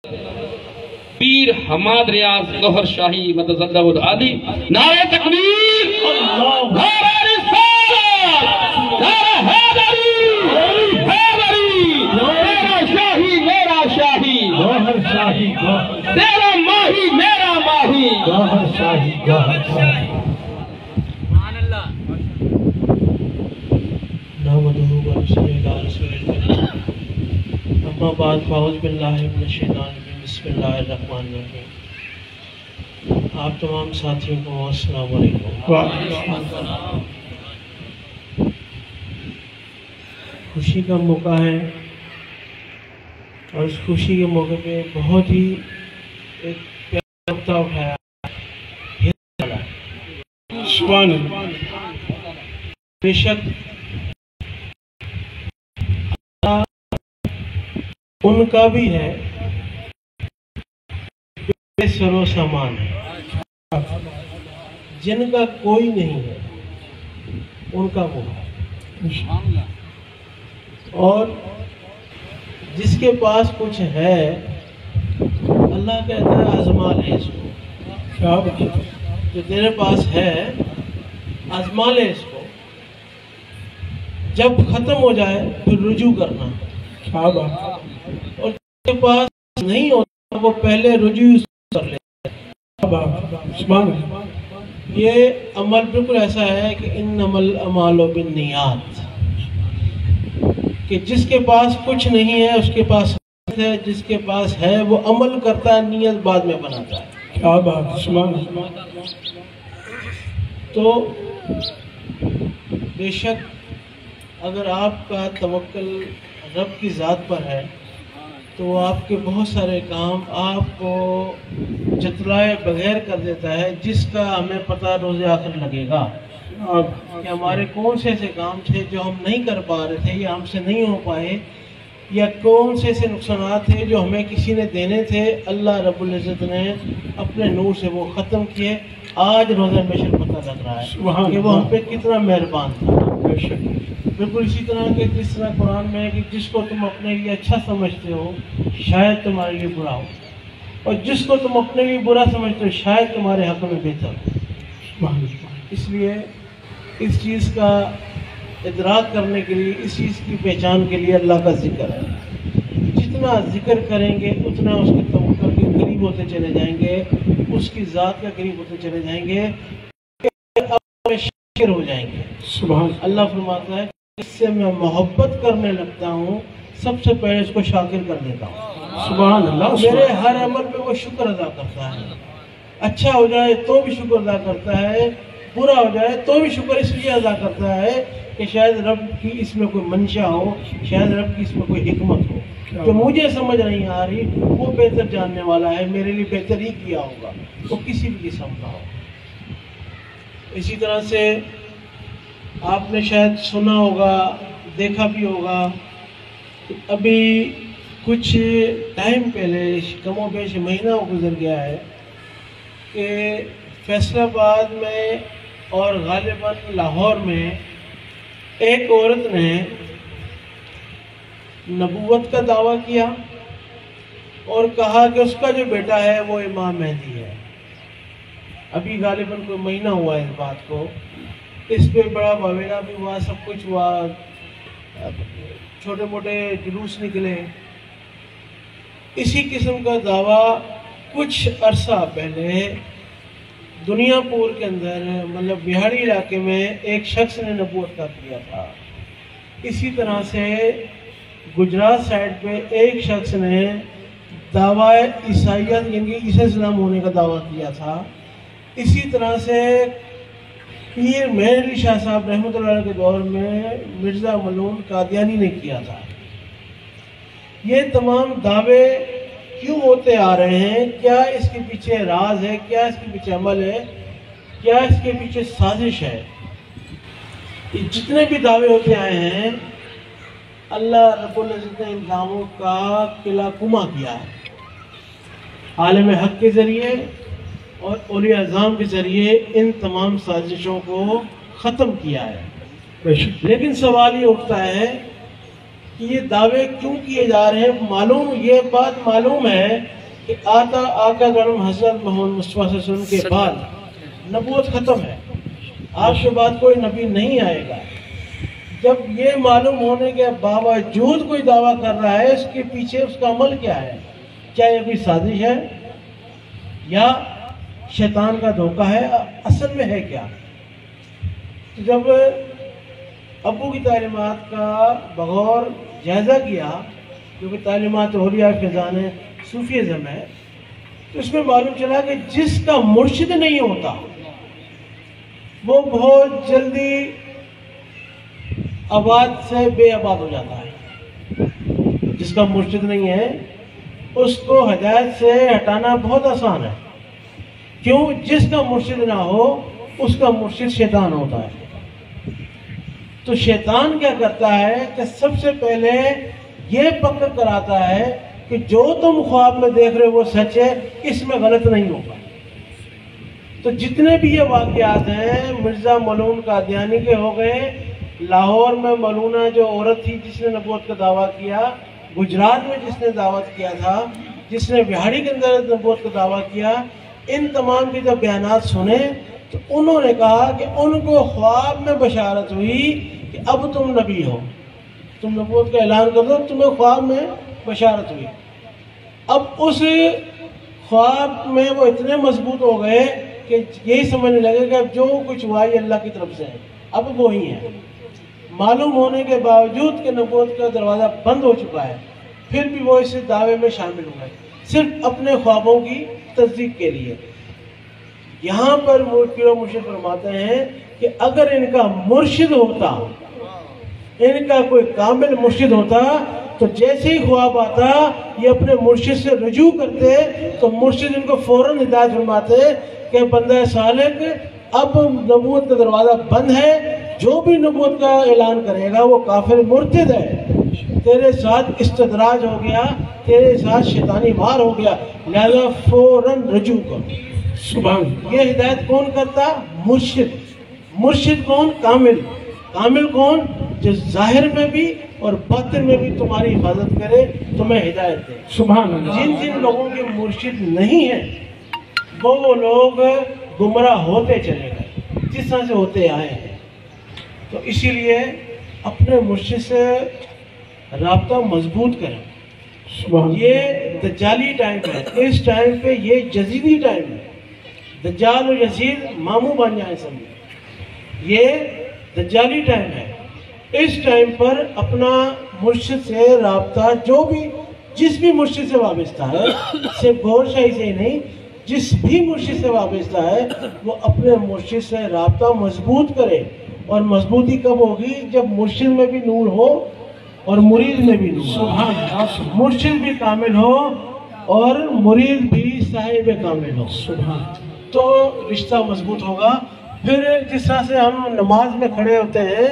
پیر حماد ریاض گوہر شاہی مدد اللہ العالی، نعرہ تکبیر، نعرہ رسالت، نعرہ حیدری، حیدری، میرا شاہی، میرا شاہی، گوہر شاہی، تیرا ماہی، میرا ماہی، گوہر شاہی، گوہر شاہی۔ نحمدہ ونصلی علی رسول اللہ، اما بعد فاعوذ باللہ من الشیطان الرجیم، بسم اللہ الرحمن الرحیم۔ آپ تمام ساتھیوں کو السلام علیکم۔ خوشی کا موقع ہے اور اس خوشی کے موقع پہ بہت ہی ایک پیارا نقطہ اٹھایا سبحان اللہ۔ بے شک ان کا بھی ہے بے سر و سامان ہے، جن کا کوئی نہیں ہے ان کا وہ ہے، اور جس کے پاس کچھ ہے اللہ کہتا ہے آزما لے اس کو، جو تیرے پاس ہے آزما لے اس کو، جب ختم ہو جائے پھر رجوع کرنا، اور جس کے پاس نہیں ہوتا وہ پہلے رجوع کر لے۔ یہ عمل بالکل ایسا ہے کہ انما الاعمال بالنیات، کہ جس کے پاس کچھ نہیں ہے اس کے پاس ہے، جس کے پاس ہے وہ عمل کرتا ہے، نیت بعد میں بناتا ہے۔ کیا بات، تو بے شک اگر آپ کا توکل رب کی ذات پر ہے تو آپ کے بہت سارے کام آپ کو جتلائے بغیر کر دیتا ہے، جس کا ہمیں پتہ روز آخر لگے گا کہ ہمارے کون سے ایسے کام تھے جو ہم نہیں کر پا رہے تھے یا ہم سے نہیں ہو پائے، یا کون سے ایسے نقصانات تھے جو ہمیں کسی نے دینے تھے، اللہ رب العزت نے اپنے نور سے وہ ختم کیے۔ آج روزہ محشر پتہ لگ رہا ہے کہ وہ ہم پہ کتنا مہربان تھا۔ بالکل اسی طرح کہ جس طرح قرآن میں ہے کہ جس کو تم اپنے لیے اچھا سمجھتے ہو شاید تمہارے لیے برا ہو، اور جس کو تم اپنے لیے برا سمجھتے ہو شاید تمہارے حق میں بہتر ہو۔ اس لیے اس چیز کا ادراک کرنے کے لیے، اس چیز کی پہچان کے لیے اللہ کا ذکر ہے۔ جتنا ذکر کریں گے اتنا اس کے توکل کے قریب ہوتے چلے جائیں گے، اس کی ذات کے قریب ہوتے چلے جائیں گے، شاکر ہو جائیں گے۔ اللہ فرماتا ہے اس سے میں محبت کرنے لگتا ہوں، سب سے پہلے اس کو شاکر کر دیتا ہوں۔ سبحان اللہ۔ میرے ہر عمل پہ وہ شکر ادا کرتا ہے، اچھا ہو جائے تو بھی شکر ادا کرتا ہے، برا ہو جائے تو بھی شکر اس لیے ادا کرتا ہے کہ شاید رب کی اس میں کوئی منشا ہو، شاید رب کی اس میں کوئی حکمت ہو جو مجھے سمجھ نہیں آ رہی، وہ بہتر جاننے والا ہے، میرے لیے بہتر ہی کیا ہوگا، وہ کسی بھی قسم کا ہو۔ اسی طرح سے آپ نے شاید سنا ہوگا، دیکھا بھی ہوگا، ابھی کچھ ٹائم پہلے کم و بیش مہینہ گزر گیا ہے کہ فیصل آباد میں اور غالباً لاہور میں ایک عورت نے نبوت کا دعویٰ کیا اور کہا کہ اس کا جو بیٹا ہے وہ امام مہدی ہے۔ ابھی غالباً کوئی مہینہ ہوا ہے اس بات کو، اس پہ بڑا واویلا بھی ہوا، سب کچھ ہوا، چھوٹے موٹے جلوس نکلے۔ اسی قسم کا دعویٰ کچھ عرصہ پہلے دنیا پور کے اندر، مطلب بہاڑی علاقے میں ایک شخص نے نبوت کا کیا تھا۔ اسی طرح سے گجرات سائڈ پہ ایک شخص نے دعویٰ عیسائیت یعنی عیسی اسلام ہونے کا دعویٰ کیا تھا۔ اسی طرح سے پیر مہر علی شاہ صاحب رحمۃ اللہ علیہ کے دور میں مرزا ملون قادیانی نے کیا تھا۔ یہ تمام دعوے کیوں ہوتے آ رہے ہیں؟ کیا اس کے پیچھے راز ہے؟ کیا اس کے پیچھے عمل ہے؟ کیا اس کے پیچھے سازش ہے؟ یہ جتنے بھی دعوے ہوتے آئے ہیں اللہ رب العزت نے ان دعووں کا قلعہ کما کیا ہے، عالم حق کے ذریعے اور اولیاء اعظام کے ذریعے ان تمام سازشوں کو ختم کیا ہے۔ لیکن سوال یہ اٹھتا ہے کہ یہ دعوے کیوں کیے جا رہے ہیں، یہ بات معلوم ہے کہ آقا کرم حضرت محمد مصطفیٰ صلی اللہ علیہ وسلم کے بعد نبوت ختم ہے، آپ کے بعد کوئی نبی نہیں آئے گا۔ جب یہ معلوم ہونے کے باوجود کوئی دعویٰ کر رہا ہے، اس کے پیچھے اس کا عمل کیا ہے؟ کیا یہ کوئی سازش ہے یا شیطان کا دھوکہ ہے؟ اصل میں ہے کیا؟ جب ابو کی تعلیمات کا بغور جائزہ کیا، کیونکہ تعلیمات اولیاء فیضان صوفیزم ہے، تو اس میں معلوم چلا کہ جس کا مرشد نہیں ہوتا وہ بہت جلدی آباد سے بے آباد ہو جاتا ہے۔ جس کا مرشد نہیں ہے اس کو ہدایت سے ہٹانا بہت آسان ہے۔ کیوں؟ جس کا مرشد نہ ہو اس کا مرشد شیطان ہوتا ہے۔ تو شیطان کیا کرتا ہے کہ سب سے پہلے یہ پکڑ کراتا ہے کہ جو تم خواب میں دیکھ رہے ہو وہ سچ ہے، اس میں غلط نہیں ہوگا۔ تو جتنے بھی یہ واقعات ہیں، مرزا ملون قادیانی کے ہو گئے، لاہور میں ملونہ جو عورت تھی جس نے نبوت کا دعویٰ کیا، گجرات میں جس نے دعوت کیا تھا، جس نے بہاڑی کے اندر نبوت کا دعویٰ کیا، ان تمام کے جب بیانات سنے تو انہوں نے کہا کہ ان کو خواب میں بشارت ہوئی کہ اب تم نبی ہو، تم نبوت کا اعلان کر دو، تمہیں خواب میں بشارت ہوئی۔ اب اس خواب میں وہ اتنے مضبوط ہو گئے کہ یہی سمجھنے لگے کہ اب جو کچھ ہوا یہ اللہ کی طرف سے ہے، اب وہی ہے۔ معلوم ہونے کے باوجود کہ نبوت کا دروازہ بند ہو چکا ہے، پھر بھی وہ اس دعوے میں شامل ہوئے، صرف اپنے خوابوں کی تصدیق کے لیے۔ یہاں پر پیر و مرشد فرماتے ہیں کہ اگر ان کا مرشد ہوتا، ان کا کوئی کامل مرشد ہوتا، تو جیسے ہی خواب آتا یہ اپنے مرشد سے رجوع کرتے تو مرشد ان کو فوراً ہدایت فرماتے کہ بندہ صالح اب نبوت کا دروازہ بند ہے، جو بھی نبوت کا اعلان کرے گا وہ کافر مرتد ہے، تیرے ساتھ استدراج ہو گیا، تیرے ساتھ شیطانی وار ہو گیا، لہذا فوراً رجوع کر۔ سبحان اللہ۔ یہ ہدایت کون کرتا؟ مرشد۔ مرشد کون؟ کامل۔ کامل کون؟ جو ظاہر میں بھی اور باطن میں بھی تمہاری حفاظت کرے، تمہیں ہدایت دے۔ سبحان اللہ۔ جن جن لوگوں کے مرشد نہیں ہیں وہ لوگ گمراہ ہوتے چلے گئے جس طرح سے ہوتے آئے ہیں۔ تو اسی لیے اپنے مرشد سے رابطہ مضبوط کریں۔ یہ دجالی ٹائم ہے، اس ٹائم پہ یہ یزیدی ٹائم ہے، دجال و یزید ماموں بن جائیں سب، یہ دجالی ٹائم ہے۔ اس ٹائم پر اپنا مرشد سے رابطہ جو بھی جس بھی مرشد سے وابستہ ہے، صرف گور شاہی سے ہی نہیں، جس بھی مرشد سے وابستہ ہے وہ اپنے مرشد سے رابطہ مضبوط کرے۔ اور مضبوطی کب ہوگی؟ جب مرشد میں بھی نور ہو اور مرید میں بھی نور ہو، مرشد بھی کامل ہو اور مرید بھی صاحب کامل ہو، تو رشتہ مضبوط ہوگا۔ پھر جس طرح سے ہم نماز میں کھڑے ہوتے ہیں،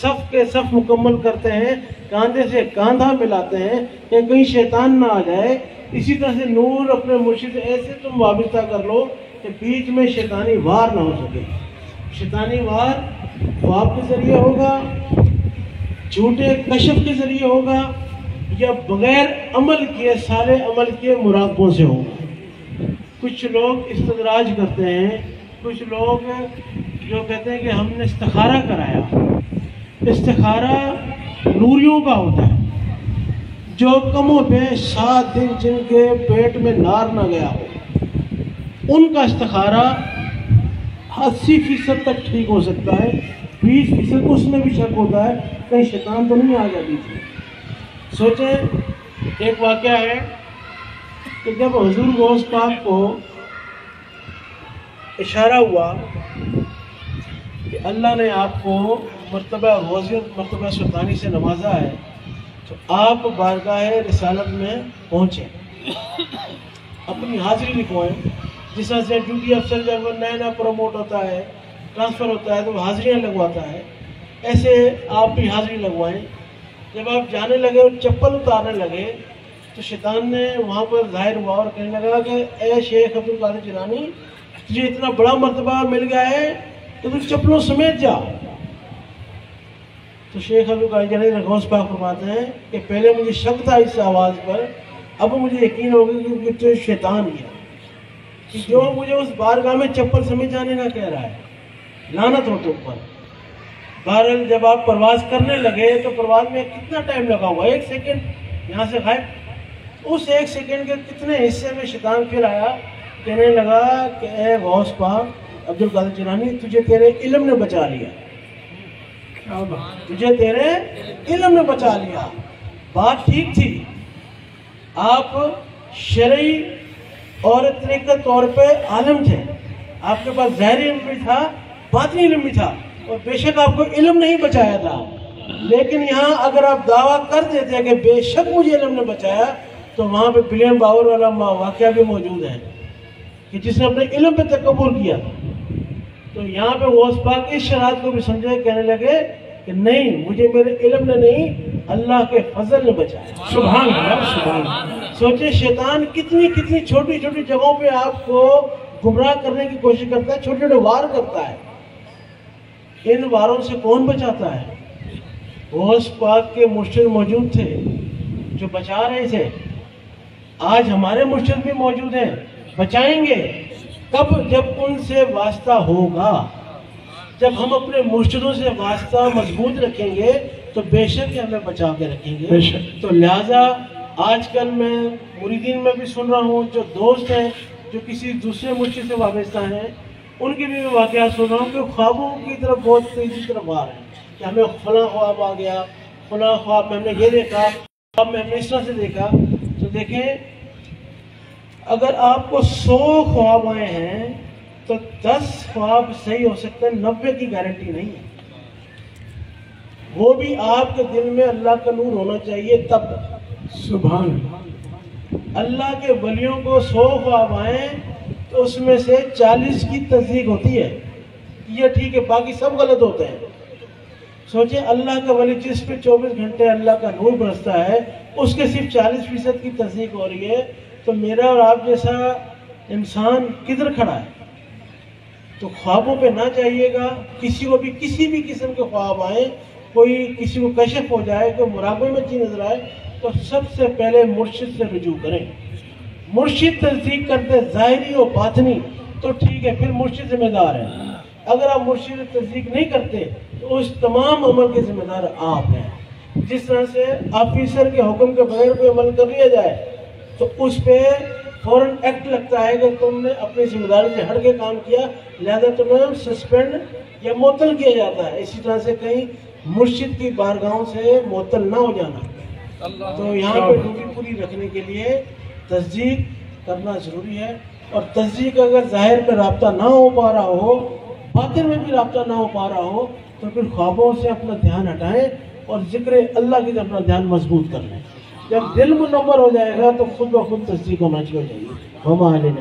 صف کے صف مکمل کرتے ہیں، کاندھے سے کاندھا ملاتے ہیں کہ کہیں شیطان نہ آ جائے، اسی طرح سے نور اپنے مرشد سے ایسے تم وابستہ کر لو کہ بیچ میں شیطانی وار نہ ہو سکے۔ شیطانی وار خواب کے ذریعے ہوگا، جھوٹے کشف کے ذریعے ہوگا، یا بغیر عمل کیے سارے عمل کیے مراقبوں سے ہوگا۔ کچھ لوگ استدراج کرتے ہیں، کچھ لوگ جو کہتے ہیں کہ ہم نے استخارہ کرایا۔ استخارہ نوریوں کا ہوتا ہے جو کم و بیش 7 دن جن کے پیٹ میں نار نہ گیا ہو، ان کا استخارہ 80% تک ٹھیک ہو سکتا ہے، 20% اس میں بھی شک ہوتا ہے کہیں شیطان تو نہیں آ جاتی تھی۔ سوچیں ایک واقعہ ہے کہ جب حضور غوث پاک کو اشارہ ہوا کہ اللہ نے آپ کو مرتبہ روزیت مرتبہ سلطانی سے نوازا ہے، تو آپ بارگاہ رسالت میں پہنچے، اپنی حاضری لکھوائیں۔ جس طرح سے ڈیوٹی افسر جب نیا پروموٹ ہوتا ہے، ٹرانسفر ہوتا ہے، تو وہ حاضریاں لگواتا ہے، ایسے آپ بھی حاضری لگوائیں۔ جب آپ جانے لگے اور چپل اتارنے لگے تو شیطان نے وہاں پر ظاہر ہوا اور کہنے لگا کہ اے شیخ عبد القادر جیلانی، تجھے اتنا بڑا مرتبہ مل گیا ہے تو تو چپلوں سمیت جا۔ تو شیخ عبد القادر جیلانی غوث پاک فرماتے ہیں کہ پہلے مجھے شک تھا اس آواز پر، اب مجھے یقین ہو گیا کہ تو شیطان ہی ہے کہ جو مجھے اس بارگاہ میں چپل سمیٹ جانے کا کہہ رہا ہے، لعنت ہو تم پر۔ بہرحال جب آپ پرواز کرنے لگے تو پرواز میں کتنا ٹائم لگا ہوا، 1 سیکنڈ یہاں سے غائب، اس 1 سیکنڈ کے کتنے حصے میں شیطان پھر آیا، کہنے لگا کہ اے غوث پاک عبد القادر جیلانی، تجھے تیرے علم نے بچا لیا، تجھے تیرے علم نے بچا لیا۔ بات ٹھیک تھی، آپ شرعی اور طریقت طور پہ عالم تھے، آپ کے پاس ظاہری علم بھی تھا، باطنی علم بھی تھا، اور بے شک آپ کو علم نہیں بچایا تھا، لیکن یہاں اگر آپ دعویٰ کر دیتے کہ بے شک مجھے علم نے بچایا، تو وہاں پہ ولیم باور والا واقعہ بھی موجود ہے کہ جس نے اپنے علم پہ تکبر کیا۔ تو یہاں پہ غوث پاک اس شرائط کو بھی سمجھے، کہنے لگے کہ نہیں، مجھے میرے علم نے نہیں، اللہ کے فضل نے بچایا۔ سبحان اللہ، سبحان اللہ۔ سوچے شیطان کتنی کتنی چھوٹی چھوٹی جگہوں پہ آپ کو گمراہ کرنے کی کوشش کرتا ہے، چھوٹے چھوٹے وار کرتا ہے، ان واروں سے کون بچاتا ہے؟ غوث پاک کے مرشد موجود تھے جو بچا رہے تھے، آج ہمارے مرشد بھی موجود ہیں، بچائیں گے کب؟ جب ان سے واسطہ ہوگا، جب ہم اپنے مرشدوں سے واسطہ مضبوط رکھیں گے تو بے شک ہمیں بچا کے رکھیں گے۔ تو لہٰذا آج کل میں مریدین میں بھی سن رہا ہوں، جو دوست ہیں جو کسی دوسرے مرشد سے وابستہ ہیں، ان کی بھی واقعات سن رہا ہوں کہ خوابوں کی طرف بہت تیزی طرف آ رہے ہیں کہ ہمیں فلاں خواب آ گیا، فلاں خواب میں ہم نے یہ دیکھا، خواب میں ہم نے اس طرح سے دیکھا۔ تو دیکھیں، اگر آپ کو 100 خواب آئے ہیں تو 10 خواب صحیح ہو سکتے ہیں، 90 کی گارنٹی نہیں ہے۔ وہ بھی آپ کے دل میں اللہ کا نور ہونا چاہیے تب۔ سبحان اللہ۔ اللہ کے ولیوں کو 100 خواب آئیں تو اس میں سے 40 کی تصدیق ہوتی ہے، یہ ٹھیک ہے، باقی سب غلط ہوتے ہیں۔ سوچیں، اللہ کا ولی جس پہ 24 گھنٹے اللہ کا نور برستا ہے، اس کے صرف 40% کی تصدیق ہو رہی ہے، تو میرا اور آپ جیسا انسان کدھر کھڑا ہے؟ تو خوابوں پہ نہ جائیے گا، کسی کو بھی کسی بھی قسم کے خواب آئیں، کوئی کسی کو کشف ہو جائے، کوئی مراقبے میں چیز نظر آئے، تو سب سے پہلے مرشد سے رجوع کریں۔ مرشد تصدیق کرتے ظاہری اور باطنی تو ٹھیک ہے، پھر مرشد ذمہ دار ہے۔ اگر آپ مرشد تصدیق نہیں کرتے تو اس تمام عمل کے ذمہ دار آپ ہیں۔ جس طرح سے آفیسر کے حکم کے بغیر کوئی عمل کر لیا جائے تو اس پہ فوراً ایکٹ لگتا ہے کہ تم نے اپنی ذمہ داری سے ہٹ کے کام کیا، لہذا تمہیں سسپینڈ یا معطل کیا جاتا ہے۔ اسی طرح سے کہیں مرشد کی بارگاہوں سے معطل نہ ہو جانا۔ تو یہاں پہ ڈیوٹی پوری رکھنے کے لیے تصدیق کرنا ضروری ہے، اور تصدیق اگر ظاہر میں رابطہ نہ ہو پا رہا ہو، باطن میں بھی رابطہ نہ ہو پا رہا ہو، تو پھر خوابوں سے اپنا دھیان ہٹائیں اور ذکر اللہ کی طرف اپنا دھیان مضبوط کر لیں۔ جب دل منور ہو جائے گا تو خود بخود تصدیق ہونا شروع ہو جائے گی۔